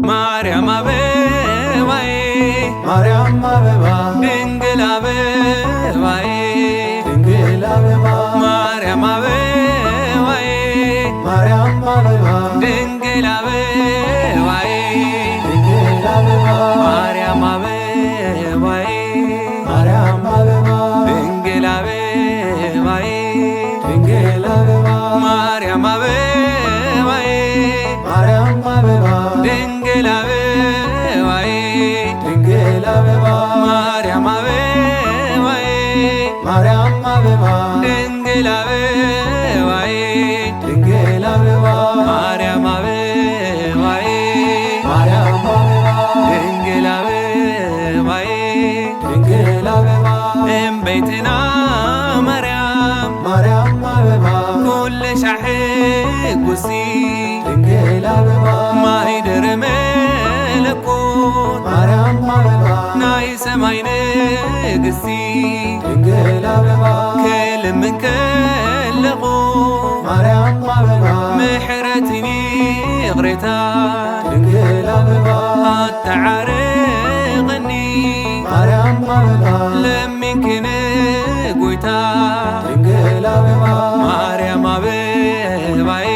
ማርያም አበባዬ ማርያም አበባ ድንግል አበባዬ ድንግል አበባ ማርያም አበባዬ ማርያም አበባ ድንግል አበባዬ ድንግል አበባ ማርያም አበባዬ ማርያም አበባ ድንግል አበባዬ ድንግል አበባ ማርያም አበባዬ ማርያም አበባ ድንግል አበባዬ ድንግል አበባ ማርያም አበባዬ ማርያም አበባ ድንግል አበባዬ ድንግል አበባ ማርያም አበባዬ ማርያም አበባ ድንግል አበባዬ ድንግል አበባ እምቤትና ማርያም ማርያም አበባ ኩልሽ ሕጉሲ ድንግል አበባ ማይደር መለኮት ማርያም አበባ ናይ ሰማይ ንግሥቲ ድንግል አበባ ክልምን ከለኹ ማርያም አበባ ምሕረትኒ እቕሬታ ድንግል አበባ ኣተዓርቕኒ ማርያም አበባ ለሚንክን ጐይታ ድንግል አበባ ማርያም አበባዬ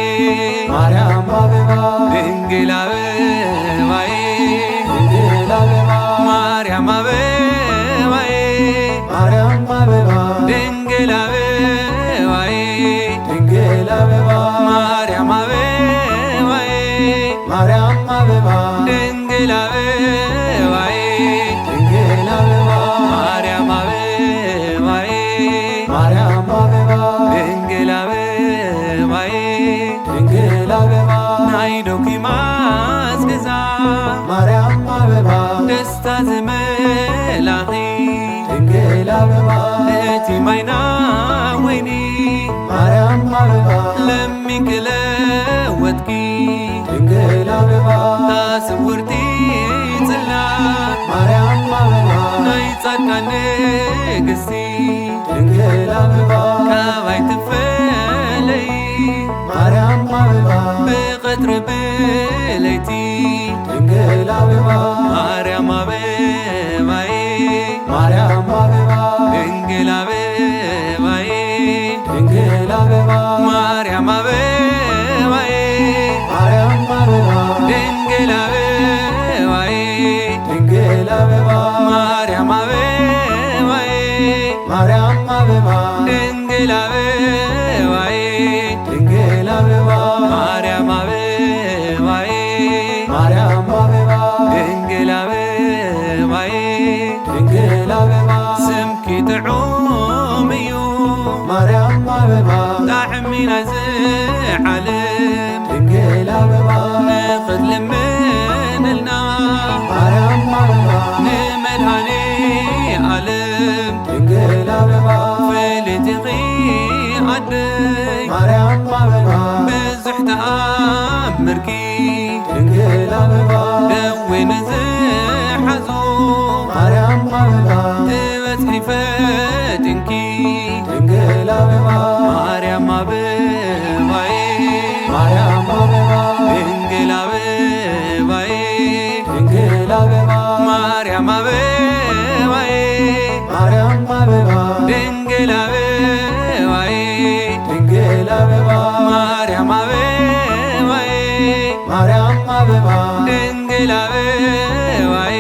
ማርያም አበባ ድንግል አበባዬ ድንግል አበባ ማርያም አበባዬ ማርያም አበባ ድንግል አበባዬ ድንግል አበባ ማርያም አበባዬ ማርያም አበባ ድንግል አበባዬ ድንግል አበባ ማርያም አበባዬ ማርያም አበባ ድንግል አበባዬ ድንግል አበባ ናይ ዶኪማስ ገዛ ማርያም አበባ ደስታ ዝመላኺ ድንግል አበባ እቲ ማይና ወይኒ ማርያም አበባ ለሚንክለወትኪ ድንግል አበባ ታስውርቲ ጽላት ማርያም አበባ ናይ ጻድቃን ንግሥቲ ድንግል አበባ ካባይ ትፈለይ ማርያም አበባ ብቐትሪ ብለይቲ ድንግል አበባ ማርያም አበባዬ ማርያም አበባ ድንግል አበባዬ ድንግል አበባ ማርያም አበባዬ ማርያም አበባ ድንግል አበባዬ ድንግል አበባ ማርያም አበባዬ ማርያም አበባ ድንግል አበባዬ ድንግል አበባ ማርያም አበባዬ ማርያም አበባ ድንግል አበባዬ ድንግል አበባ ስምኪ ጥዑም እዩ ማርያም አበባ ጣዕሚ ናይዚ ዓለም ድንግል አበባ ንኽትልምንልና ማርያም አበባ ንመድኃኔ ዓለም ድንግል አበባ ፍልትኺ ዓደይ ማርያም አበባ ብዙሕ ተኣምርኪ ድንግል አበባ ደዌ ንዝሓዞ ማርያም አበባ ትበጽሒ ፈጥንኪ ድንግል አበባ ማርያም አበባዬ ማርያም አበባ ድንግል አበባዬ ድንግል አበባ ማርያም አበባዬ ማርያም አበባ ድንግል አበባዬ ድንግል አበባ ማርያም አበባዬ ማርያም አበባ ድንግል አበባዬ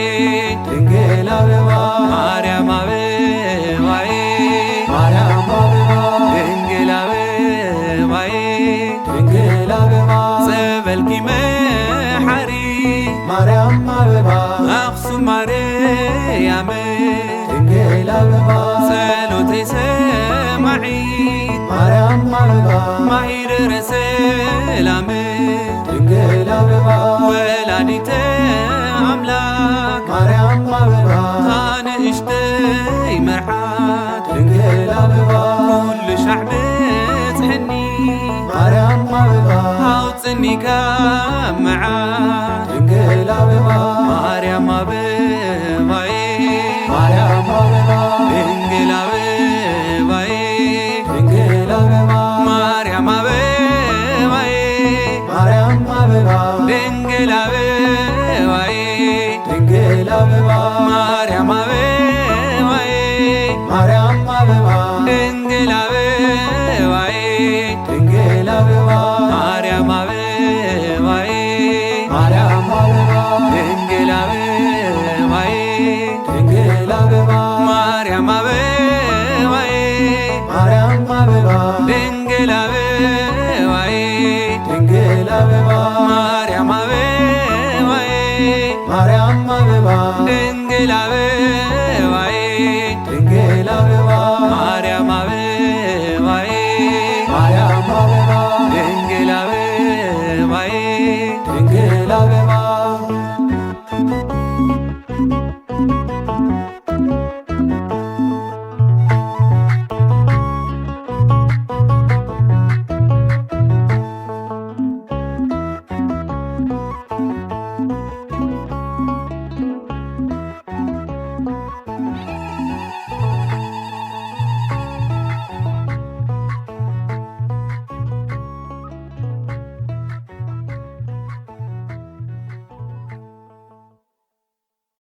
ድንግል አበባ ማርያም አበባዬ ማርያም አበባ ድንግል አበባዬ ድንግል አበባ ጸበልኪ መሐሪ ማርያም አበባ አኽሱም ማርያም ድንግል አበባ ጸሎተይ ሰማዒት ማርያም አበባ ማሂደረ ሰላም ድንግል ድንግል አበባ ወላዲተ አምላክ ማርያም አበባ ታንእሽተይ መርዓት ድንግል አበባ ኩሉ ሻዕቢ ጽሕኒ ማርያም አበባ አውፅኒ ካብ መዓት ድንግል አበባ ማርያም አበባዬ ማርያም አበባ ድንግል